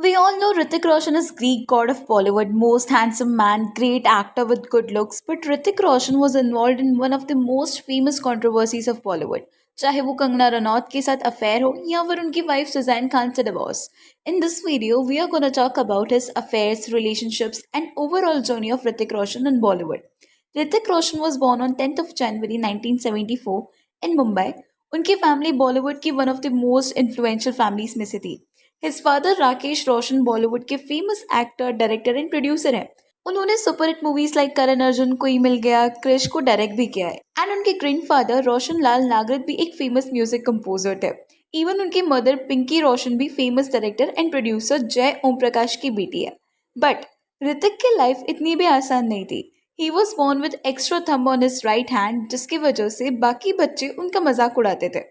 We all know Hrithik Roshan is Greek god of Bollywood, most handsome man, great actor with good looks. But Hrithik Roshan was involved in one of the most famous controversies of Bollywood. चाहे वो कंगना रनौत के साथ affair हो या फिर उनकी wife Suzanne Khan से divorce. In this video, we are going to talk about his affairs, relationships, and overall journey of Hrithik Roshan in Bollywood. Hrithik Roshan was born on 10th of January 1974 in Mumbai. उनकी family Bollywood की one of the most influential families में से थी. His father Rakesh Roshan Bollywood के famous actor, director and producer हैं. उन्होंने superhit movies like Karan Arjun, कोई मिल गया, क्रिश को डायरेक्ट भी किया है. एंड उनके ग्रैंडफादर रोशन लाल नागरथ भी एक फेमस म्यूजिक कंपोजर थे. इवन उनकी मदर पिंकी रोशन भी फेमस डायरेक्टर एंड प्रोड्यूसर जय ओम प्रकाश की बेटी है. बट ऋतिक की लाइफ इतनी भी आसान नहीं थी. He was born with extra thumb on his right hand, जिसकी वजह से बाकी बच्चे उनका मजाक उड़ाते थे.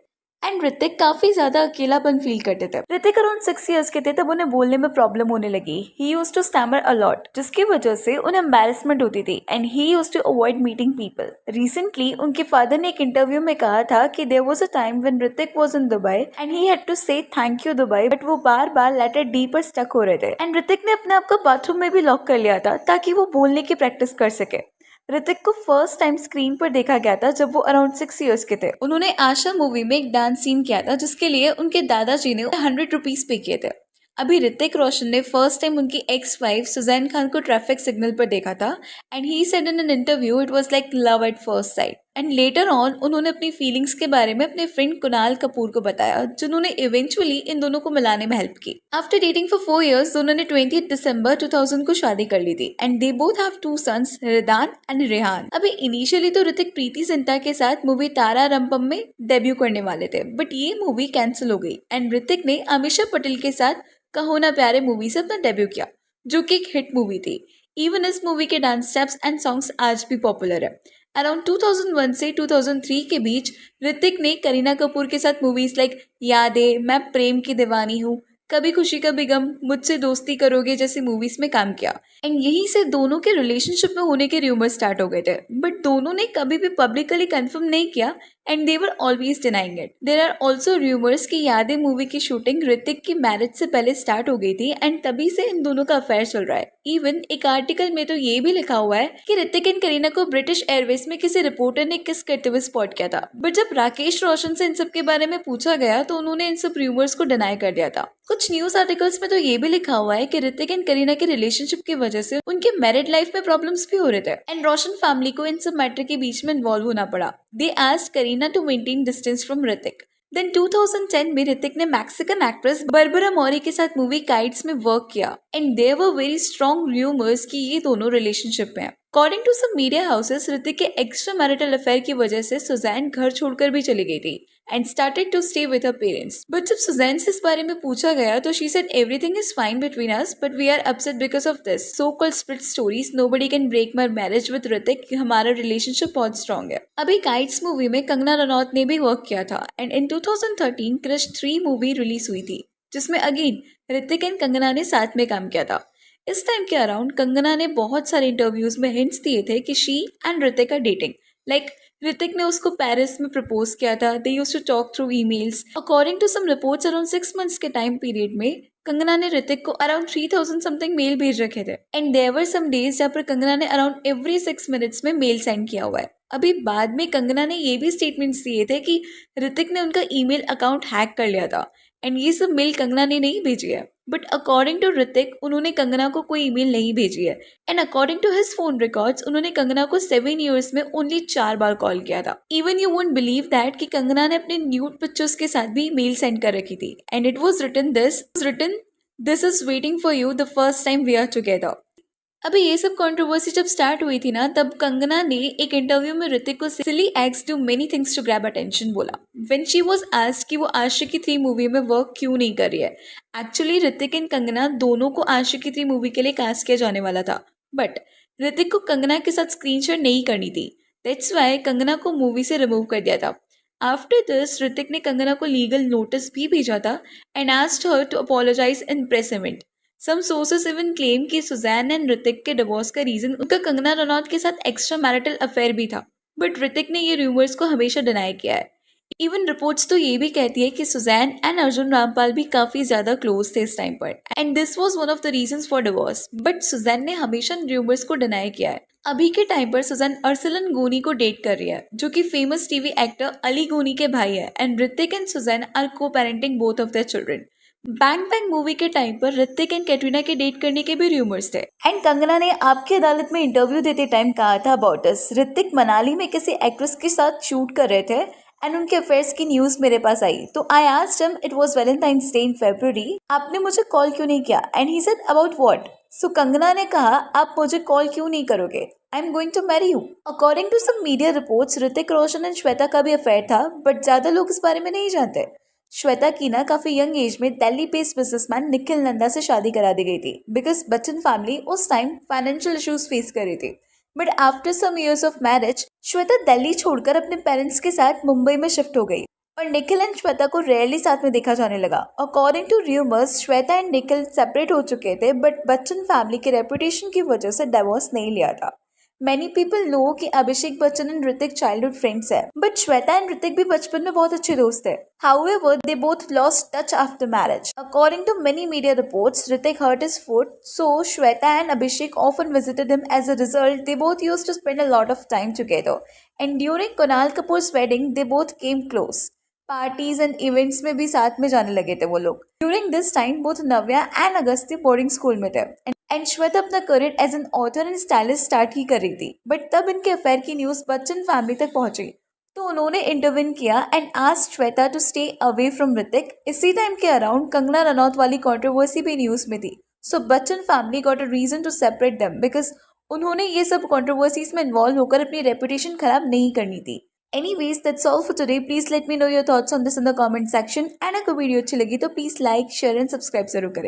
एंड ऋतिक काफी ज्यादा अकेलापन फील करते थे. ऋतिक अराउंड 6 years के थे तब उन्हें बोलने में प्रॉब्लम होने लगी. He used to stammer a lot, जिसकी वजह से उन्हें एम्बैरेसमेंट होती थी. And he used to avoid meeting people. Recently उनके फादर ने एक इंटरव्यू में कहा था कि there was a time when Hrithik was in Dubai and he had to say thank you Dubai, but वो बार बार लेटर डी पर स्टक हो रहे थे. एंड ऋतिक ने अपने आप को बाथरूम में भी लॉक कर लिया था ताकि वो बोलने की प्रैक्टिस कर सके. ऋतिक को फर्स्ट टाइम स्क्रीन पर देखा गया था जब वो अराउंड 6 years के थे. उन्होंने आशा मूवी में एक डांस सीन किया था जिसके लिए उनके दादाजी ने 100 rupees पे किए थे. अभी ऋतिक रोशन ने फर्स्ट टाइम उनकी एक्स वाइफ सुजैन खान को ट्रैफिक सिग्नल पर देखा था. And he said in an interview it was like love at first sight. And later on उन्होंने अपनी फीलिंग्स के बारे में अपने फ्रेंड कुणाल कपूर को बताया, जिन्होंने इवेंचुअली इन दोनों को मिलाने में हेल्प की. आफ्टर डेटिंग फॉर 4 years दोनों ने 20th December 2000 को शादी कर ली थी. And they both have 2 sons, Ridaan and Rehan. अभी इनिशियली तो ऋतिक प्रीति जिंटा के साथ मूवी तारा रंपम में डेब्यू करने वाले थे, बट ये मूवी कैंसिल हो गई. एंड ऋतिक ने अमीषा पटेल के साथ कहो ना प्यारे मूवी से अपना डेब्यू किया, जो कि एक हिट मूवी थी. इवन इस मूवी के डांस स्टेप्स एंड सॉन्ग्स आज भी पॉपुलर है. अराउंड 2001 से 2003 के बीच ऋतिक ने करीना कपूर के साथ मूवीज लाइक यादें, मैं प्रेम की दीवानी हूँ, कभी खुशी कभी गम, मुझसे दोस्ती करोगे जैसी मूवीज में काम किया. एंड यहीं से दोनों के रिलेशनशिप में होने के रूमर स्टार्ट हो गए थे, बट दोनों ने कभी भी पब्लिकली कंफर्म नहीं किया. And they were always denying it. There are also rumours कि यादें मूवी की शूटिंग ऋतिक की मैरिज से पहले स्टार्ट हो गई थी एंड तभी से इन दोनों का अफेयर चल रहा है. इवन एक आर्टिकल में तो ये भी लिखा हुआ है कि ऋतिक एंड करीना को ब्रिटिश एयरवेज में किसी रिपोर्टर ने किस करते हुए स्पॉट किया था. बट जब राकेश रोशन से इन सब के बारे में पूछा गया तो उन्होंने इन सब रूमर्स को डिनाई कर दिया था. कुछ न्यूज आर्टिकल्स में तो ये भी लिखा हुआ है कि ऋतिक एंड करीना के रिलेशनशिप की वजह से उनके मैरिड लाइफ में प्रॉब्लम्स भी हो रहे थे. एंड रोशन फैमिली को इन सब मैटर के बीच में इन्वॉल्व होना पड़ा. They asked Kareena to maintain distance from Hrithik. Then 2010 में ऋतिक ने मैक्सिकन एक्ट्रेस बर्बरा मौरी के साथ मूवी काइट्स में वर्क किया. And there were very strong rumours कि ये दोनों रिलेशनशिप में हैं. According to some media houses, Hrithik के एक्स्ट्रा मैरिटल अफेयर की वजह से सुजैन घर छोड़कर भी चली गई थी and started to stay with her parents. But जब सुजैन से इस बारे में पूछा गया तो she said everything is fine between us, but we are upset because of this so called split stories. Nobody can break my marriage with Hrithik. हमारा relationship बहुत स्ट्रॉन्ग है. अभी काइट्स मूवी में कंगना रनौत ने भी वर्क किया था. And in 2013 Krrish 3 movie release हुई थी, जिसमें अगेन ऋतिक एंड कंगना ने साथ में काम किया था. इस टाइम के अराउंड कंगना ने बहुत सारे इंटरव्यूज में हिंट्स दिए थे कि she and Hrithik are dating. Like Hrithik ने उसको पेरिस में प्रपोज किया था. They used to talk through emails. According to some reports around 6 months के टाइम पीरियड में कंगना ने ऋतिक को अराउंड 3000 समथिंग मेल भेज रखे थे. And there were some days जहाँ पर कंगना ने अराउंड एवरी 6 minutes में मेल सेंड किया हुआ है. अभी बाद में कंगना ने ये भी स्टेटमेंट्स दिए थे कि ऋतिक ने उनका ईमेल अकाउंट हैक कर लिया था. एंड ये सब मेल कंगना ने नहीं भेजी है. बट अकॉर्डिंग टू ऋतिक उन्होंने कंगना को कोई ईमेल नहीं भेजी है. And according to his phone records उन्होंने कंगना को 7 years में ओनली 4 बार कॉल किया था. Even you won't believe that कि कंगना ने अपने न्यूड पिक्चर्स के साथ भी मेल सेंड कर रखी थी. And it was written this is waiting for you the first time we are together. अभी ये सब कंट्रोवर्सी जब स्टार्ट हुई थी ना, तब कंगना ने एक इंटरव्यू में ऋतिक को silly ex do many things to grab attention बोला. व्हेन शी वाज आस्क्ड कि वो आशिकी 3 मूवी में वर्क क्यों नहीं कर रही है. एक्चुअली ऋतिक एंड कंगना दोनों को आशिकी 3 मूवी के लिए कास्ट किया जाने वाला था, बट ऋतिक को कंगना के साथ स्क्रीन शेयर नहीं करनी थी. दैट्स वाई कंगना को मूवी से रिमूव कर दिया था. आफ्टर दिस ऋतिक ने कंगना को लीगल नोटिस भी भेजा था and asked her to apologise in press event. Some sources even claim कि सुजैन एंड ऋतिक के डिवोर्स का रीजन उनका कंगना रनौत के साथ एक्स्ट्रा मैरिटल अफेयर भी था. बट ऋतिक ने ये रूमर्स को हमेशा डिनाई किया है. इवन रिपोर्ट्स तो ये भी कहती है कि सुजैन एंड अर्जुन रामपाल भी काफी ज्यादा क्लोज थे इस टाइम पर, and this was one of the reasons for divorce. But Sussanne ने हमेशा र्यूमर्स को डिनाई किया है। अभी के टाइम पर सुजैन अरसलन गोनी को डेट कर रही है, जो कि फेमस टीवी एक्टर अली गोनी के भाई है, and Hrithik and Sussanne are co parenting both of their children. Bang bang movie के टाइम पर ऋतिक एंड कैटरीना के डेट करने के भी र्यूमर्स थे, एंड कंगना ने आपकी अदालत में इंटरव्यू देते टाइम कहा था अबाउट अस, ऋतिक मनाली में किसी एक्ट्रेस के साथ शूट कर रहे थे एंड उनके अफेयर्स की न्यूज मेरे पास आई, तो I asked him it was valentine's day in February, आपने मुझे कॉल क्यों नहीं किया, and he said about what. So Kangana ने कहा आप मुझे कॉल क्यों नहीं करोगे, I am going to marry you. According to some media reports Hrithik Roshan and Shweta का भी अफेयर था, बट ज्यादा लोग इस बारे में नहीं जानते। श्वेता की ना काफी यंग एज में दिल्ली बेस्ड बिजनेसमैन निखिल नंदा से शादी करा दी गई थी, बिकॉज बच्चन फैमिली उस टाइम फाइनेंशियल इश्यूज फेस कर रही थी। But after some years of marriage Shweta Delhi छोड़कर अपने पेरेंट्स के साथ मुंबई में शिफ्ट हो गई और निखिल एंड श्वेता को रेयरली साथ में देखा जाने लगा। According to rumours Shweta and Nikhil separate हो चुके थे, बट बच्चन फैमिली के रेपुटेशन की वजह से डिवोर्स नहीं लिया था। मैनी पीपल नो कि Abhishek Bachchan and Hrithik childhood friends है, बट श्वेता एंड ऋतिक भी बचपन में बहुत अच्छे दोस्त थे। However, they both lost touch after marriage. According to many media reports, Hrithik hurt his foot, so Shweta and Abhishek often visited him. As a result, they both used to spend a lot of time together. And during Kunal Kapoor's wedding, they both came close. Parties and events में भी साथ में जाने लगे थे वो लोग। During this time both Navya and Agastya boarding school में थे, एंड श्वेता अपना career as an author and stylist start ही कर रही थी। बट तब इनके अफेयर की न्यूज बच्चन फैमिली तक पहुंची, तो उन्होंने इंटरविन किया and asked Shweta to stay away from Hrithik. इसी टाइम के अराउंड कंगना रनौत वाली कंट्रोवर्सी भी न्यूज में थी। So Bachchan family got a reason to separate them, because उन्होंने ये सब कंट्रोवर्सीज में इन्वॉल्व होकर अपनी रेपुटेशन खराब नहीं करनी थी। Anyways, that's all for today. Please let me know your thoughts on this in the comment section. And अगर वीडियो अच्छी लगी तो please like share and subscribe जरूर करें।